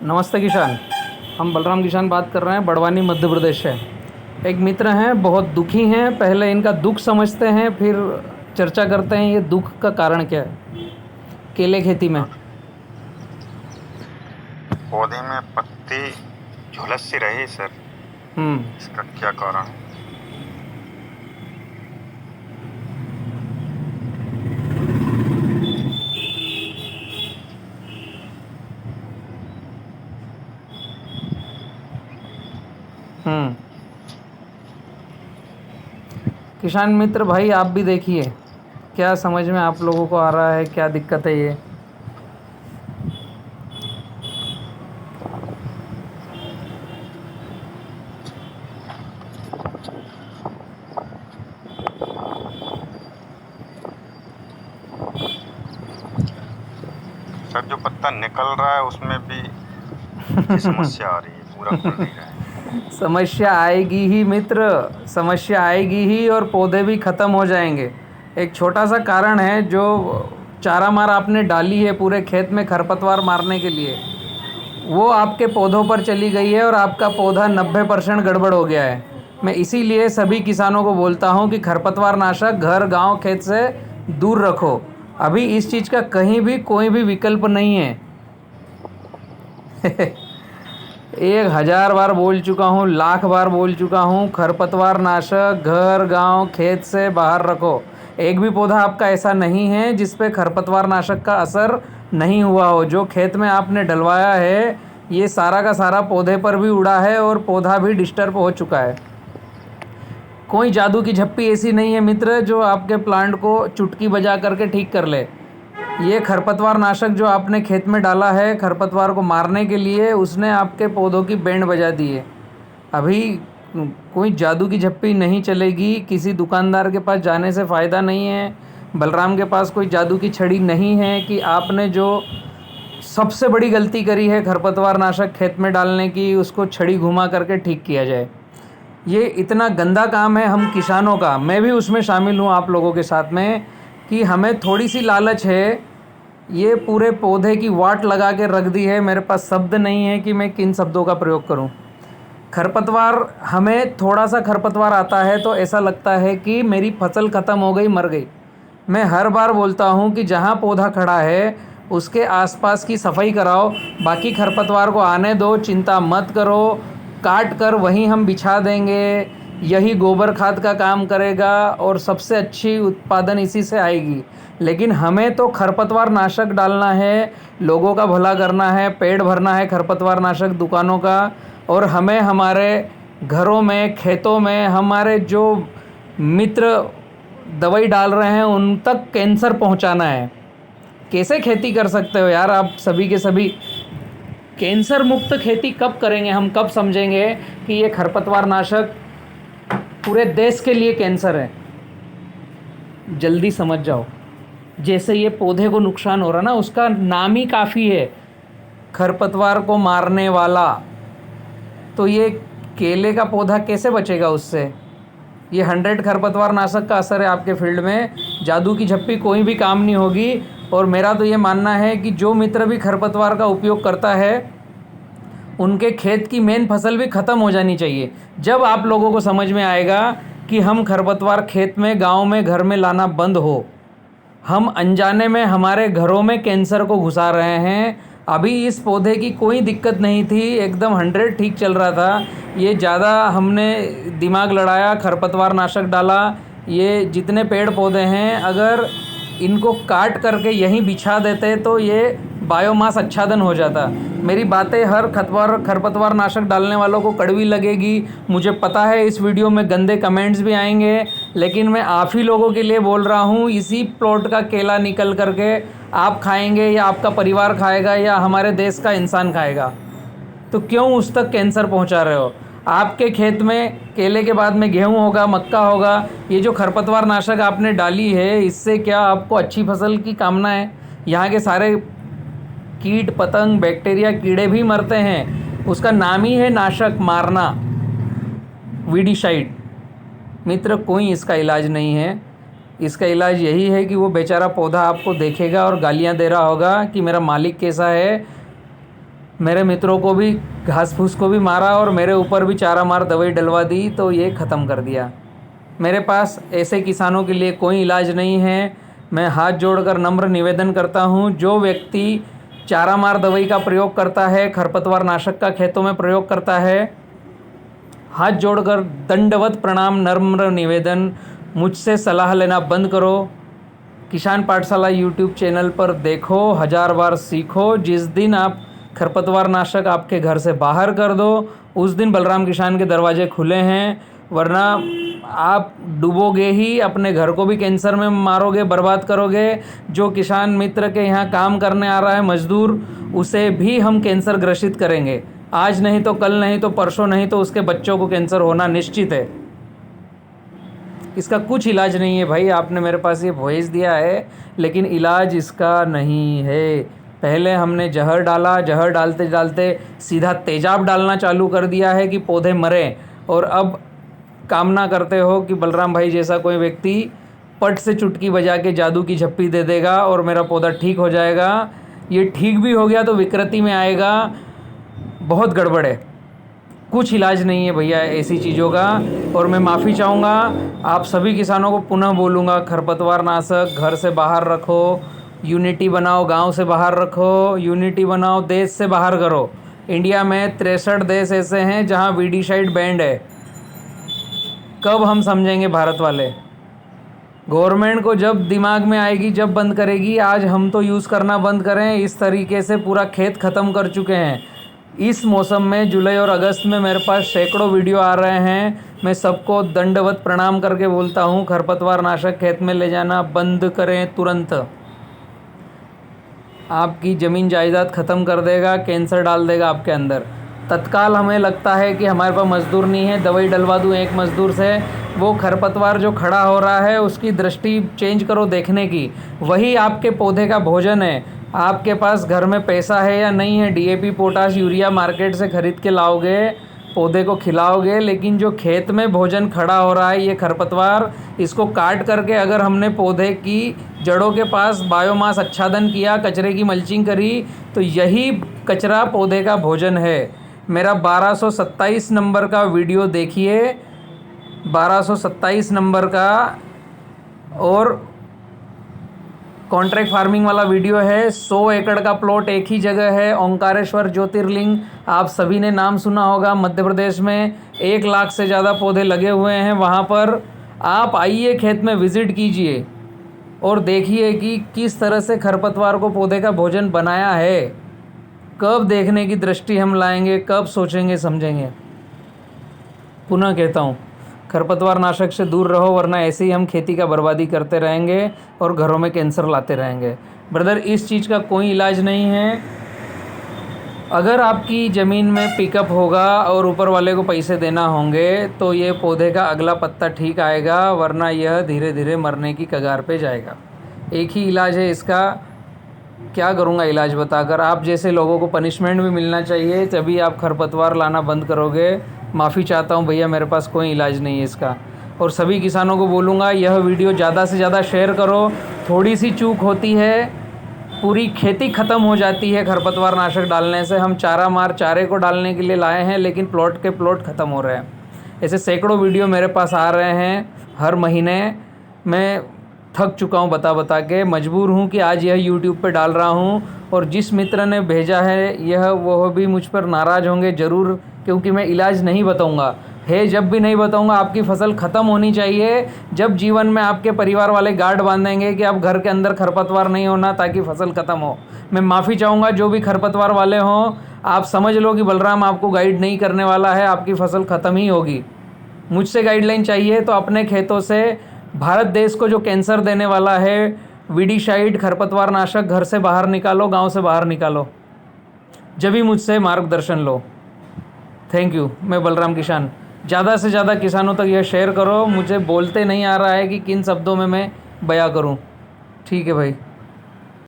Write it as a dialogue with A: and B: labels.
A: नमस्ते किसान। हम बलराम किसान बात कर रहे हैं, बड़वानी मध्य प्रदेश से। एक मित्र हैं, बहुत दुखी हैं। पहले इनका दुख समझते हैं, फिर चर्चा करते हैं ये दुख का कारण क्या है। केले खेती में
B: पौधे में पत्ती झुलस सी रही सर।
A: हम्म
B: इसका क्या कारण है?
A: हम्म किसान मित्र भाई, आप भी देखिए क्या समझ में आप लोगों को आ रहा है, क्या दिक्कत है ये।
B: सर जो पत्ता निकल रहा है उसमें भी समस्या आ रही है, पूरा खुल नहीं रहा है।
A: समस्या आएगी ही मित्र, समस्या आएगी ही, और पौधे भी ख़त्म हो जाएंगे। एक छोटा सा कारण है, जो चारा मार आपने डाली है पूरे खेत में खरपतवार मारने के लिए, वो आपके पौधों पर चली गई है और आपका पौधा 90% गड़बड़ हो गया है। मैं इसीलिए सभी किसानों को बोलता हूँ कि खरपतवार नाशक घर गांव खेत से दूर रखो। अभी इस चीज़ का कहीं भी कोई भी विकल्प नहीं है। 1000 बार बोल चुका हूँ, लाख बार बोल चुका हूँ, खरपतवार नाशक घर गांव खेत से बाहर रखो। एक भी पौधा आपका ऐसा नहीं है जिस पे खरपतवार नाशक का असर नहीं हुआ हो। जो खेत में आपने डलवाया है, ये सारा का सारा पौधे पर भी उड़ा है और पौधा भी डिस्टर्ब हो चुका है। कोई जादू की झप्पी ऐसी नहीं है मित्र जो आपके प्लांट को चुटकी बजा करके ठीक कर ले। ये खरपतवार नाशक जो आपने खेत में डाला है खरपतवार को मारने के लिए, उसने आपके पौधों की बैंड बजा दी है। अभी कोई जादू की झप्पी नहीं चलेगी। किसी दुकानदार के पास जाने से फ़ायदा नहीं है। बलराम के पास कोई जादू की छड़ी नहीं है कि आपने जो सबसे बड़ी गलती करी है खरपतवार नाशक खेत में डालने की, उसको छड़ी घुमा करके ठीक किया जाए। ये इतना गंदा काम है हम किसानों का, मैं भी उसमें शामिल हूँ आप लोगों के साथ में, कि हमें थोड़ी सी लालच है। ये पूरे पौधे की वाट लगा के रख दी है। मेरे पास शब्द नहीं है कि मैं किन शब्दों का प्रयोग करूं। खरपतवार, हमें थोड़ा सा खरपतवार आता है तो ऐसा लगता है कि मेरी फसल ख़त्म हो गई, मर गई। मैं हर बार बोलता हूं कि जहां पौधा खड़ा है उसके आसपास की सफाई कराओ, बाकी खरपतवार को आने दो, चिंता मत करो। काट कर वहीं हम बिछा देंगे, यही गोबर खाद का काम करेगा और सबसे अच्छी उत्पादन इसी से आएगी। लेकिन हमें तो खरपतवार नाशक डालना है, लोगों का भला करना है, पेट भरना है खरपतवार नाशक दुकानों का, और हमें हमारे घरों में खेतों में हमारे जो मित्र दवाई डाल रहे हैं उन तक कैंसर पहुंचाना है। कैसे खेती कर सकते हो यार आप सभी के सभी। कैंसर मुक्त खेती कब करेंगे हम, कब समझेंगे कि ये खरपतवार नाशक पूरे देश के लिए कैंसर है। जल्दी समझ जाओ। जैसे ये पौधे को नुकसान हो रहा ना, उसका नाम ही काफ़ी है, खरपतवार को मारने वाला। तो ये केले का पौधा कैसे बचेगा उससे। ये 100 खरपतवार नाशक का असर है आपके फील्ड में। जादू की झप्पी कोई भी काम नहीं होगी। और मेरा तो ये मानना है कि जो मित्र भी खरपतवार का उपयोग करता है उनके खेत की मेन फसल भी ख़त्म हो जानी चाहिए। जब आप लोगों को समझ में आएगा कि हम खरपतवार खेत में गांव में घर में लाना बंद हो, हम अनजाने में हमारे घरों में कैंसर को घुसा रहे हैं। अभी इस पौधे की कोई दिक्कत नहीं थी, एकदम 100 ठीक चल रहा था। ये ज़्यादा हमने दिमाग लड़ाया, खरपतवार नाशक डाला। ये जितने पेड़ पौधे हैं अगर इनको काट करके यहीं बिछा देते तो ये बायोमास आच्छादन हो जाता। मेरी बातें हर खरपतवार नाशक डालने वालों को कड़वी लगेगी, मुझे पता है। इस वीडियो में गंदे कमेंट्स भी आएंगे, लेकिन मैं आप ही लोगों के लिए बोल रहा हूँ। इसी प्लॉट का केला निकल करके आप खाएंगे, या आपका परिवार खाएगा, या हमारे देश का इंसान खाएगा, तो क्यों उस तक कैंसर पहुँचा रहे हो। आपके खेत में केले के बाद में गेहूँ होगा, मक्का होगा। ये जो खरपतवार नाशक आपने डाली है, इससे क्या आपको अच्छी फसल की कामना है। यहाँ के सारे कीट पतंग बैक्टीरिया कीड़े भी मरते हैं। उसका नाम ही है नाशक, मारना, वीडिसाइड। मित्र, कोई इसका इलाज नहीं है। इसका इलाज यही है कि वो बेचारा पौधा आपको देखेगा और गालियाँ दे रहा होगा कि मेरा मालिक कैसा है, मेरे मित्रों को भी घास फूस को भी मारा और मेरे ऊपर भी चारा मार दवाई डलवा दी, तो ये ख़त्म कर दिया। मेरे पास ऐसे किसानों के लिए कोई इलाज नहीं है। मैं हाथ जोड़कर नम्र निवेदन करता हूँ, जो व्यक्ति चारा मार दवाई का प्रयोग करता है, खरपतवार नाशक का खेतों में प्रयोग करता है, हाथ जोड़कर दंडवत प्रणाम, नम्र निवेदन, मुझसे सलाह लेना बंद करो। किसान पाठशाला यूट्यूब चैनल पर देखो, 1000 बार सीखो। जिस दिन आप खरपतवार नाशक आपके घर से बाहर कर दो, उस दिन बलराम किसान के दरवाजे खुले हैं, वरना आप डूबोगे ही, अपने घर को भी कैंसर में मारोगे, बर्बाद करोगे। जो किसान मित्र के यहाँ काम करने आ रहा है मजदूर, उसे भी हम कैंसर ग्रसित करेंगे। आज नहीं तो कल, नहीं तो परसों, नहीं तो उसके बच्चों को कैंसर होना निश्चित है। इसका कुछ इलाज नहीं है भाई। आपने मेरे पास ये वॉइस दिया है, लेकिन इलाज इसका नहीं है। पहले हमने जहर डाला, जहर डालते डालते सीधा तेजाब डालना चालू कर दिया है कि पौधे मरें, और अब कामना करते हो कि बलराम भाई जैसा कोई व्यक्ति पट से चुटकी बजा के जादू की झप्पी दे देगा और मेरा पौधा ठीक हो जाएगा। ये ठीक भी हो गया तो विकृति में आएगा। बहुत गड़बड़ है, कुछ इलाज नहीं है भैया ऐसी चीज़ों का। और मैं माफ़ी चाहूँगा आप सभी किसानों को, पुनः बोलूँगा, खरपतवार नाशक घर से बाहर रखो, यूनिटी बनाओ, गांव से बाहर रखो, यूनिटी बनाओ, देश से बाहर करो। इंडिया में 63 देश ऐसे हैं जहां वीडिसाइड बैंड है। कब हम समझेंगे भारत वाले? गवर्नमेंट को जब दिमाग में आएगी, जब बंद करेगी। आज हम तो यूज़ करना बंद करें, इस तरीके से पूरा खेत ख़त्म कर चुके हैं। इस मौसम में जुलाई और अगस्त में मेरे पास सैकड़ों वीडियो आ रहे हैं। मैं सबको दंडवत प्रणाम करके बोलता हूँ, खरपतवार नाशक खेत में ले जाना बंद करें तुरंत। आपकी ज़मीन जायदाद ख़त्म कर देगा, कैंसर डाल देगा आपके अंदर। तत्काल हमें लगता है कि हमारे पास मज़दूर नहीं है, दवाई डलवा दूँ एक मज़दूर से। वो खरपतवार जो खड़ा हो रहा है उसकी दृष्टि चेंज करो देखने की। वही आपके पौधे का भोजन है। आपके पास घर में पैसा है या नहीं है, डीएपी, पोटाश, यूरिया मार्केट से ख़रीद के लाओगे, पौधे को खिलाओगे, लेकिन जो खेत में भोजन खड़ा हो रहा है ये खरपतवार, इसको काट करके अगर हमने पौधे की जड़ों के पास बायोमास आच्छादन किया, कचरे की मल्चिंग करी, तो यही कचरा पौधे का भोजन है। मेरा 1227 नंबर का वीडियो देखिए, 1227 नंबर का, और कॉन्ट्रैक्ट फार्मिंग वाला वीडियो है। 100 एकड़ का प्लॉट एक ही जगह है, ओंकारेश्वर ज्योतिर्लिंग, आप सभी ने नाम सुना होगा, मध्य प्रदेश में 1 लाख से ज़्यादा पौधे लगे हुए हैं। वहाँ पर आप आइए, खेत में विज़िट कीजिए और देखिए कि किस तरह से खरपतवार को पौधे का भोजन बनाया है। कब देखने की दृष्टि हम लाएंगे, कब सोचेंगे समझेंगे। पुनः कहता हूँ, खरपतवार नाशक से दूर रहो, वरना ऐसे ही हम खेती का बर्बादी करते रहेंगे और घरों में कैंसर लाते रहेंगे। ब्रदर, इस चीज़ का कोई इलाज नहीं है। अगर आपकी ज़मीन में पिकअप होगा और ऊपर वाले को पैसे देना होंगे तो ये पौधे का अगला पत्ता ठीक आएगा, वरना यह धीरे धीरे मरने की कगार पे जाएगा। एक ही इलाज है इसका। क्या करूँगा इलाज बताकर? आप जैसे लोगों को पनिशमेंट भी मिलना चाहिए, तभी आप खरपतवार लाना बंद करोगे। माफ़ी चाहता हूँ भैया, मेरे पास कोई इलाज नहीं है इसका। और सभी किसानों को बोलूँगा, यह वीडियो ज़्यादा से ज़्यादा शेयर करो। थोड़ी सी चूक होती है, पूरी खेती ख़त्म हो जाती है खरपतवार नाशक डालने से। हम चारे को डालने के लिए लाए हैं, लेकिन प्लॉट के प्लॉट ख़त्म हो रहे हैं। ऐसे सैकड़ों वीडियो मेरे पास आ रहे हैं हर महीने। मैं थक चुका हूँ बता बता के, मजबूर हूँ कि आज यह यूट्यूब पे डाल रहा हूँ। और जिस मित्र ने भेजा है यह, वह भी मुझ पर नाराज़ होंगे ज़रूर, क्योंकि मैं इलाज नहीं बताऊँगा। जब भी नहीं बताऊँगा, आपकी फसल ख़त्म होनी चाहिए। जब जीवन में आपके परिवार वाले गार्ड बांधेंगे कि आप घर के अंदर खरपतवार नहीं होना, ताकि फसल ख़त्म हो। मैं माफ़ी चाहूँगा जो भी खरपतवार वाले हों, आप समझ लो कि बलराम आपको गाइड नहीं करने वाला है, आपकी फसल ख़त्म ही होगी। मुझसे गाइडलाइन चाहिए तो अपने खेतों से भारत देश को जो कैंसर देने वाला है वीडिसाइड खरपतवार नाशक घर से बाहर निकालो, गांव से बाहर निकालो। जब भी मुझसे मार्गदर्शन लो। Thank you. मैं बलराम किसान। ज़्यादा से ज़्यादा किसानों तक यह शेयर करो। मुझे बोलते नहीं आ रहा है कि किन शब्दों में मैं बयां करूं। ठीक है भाई।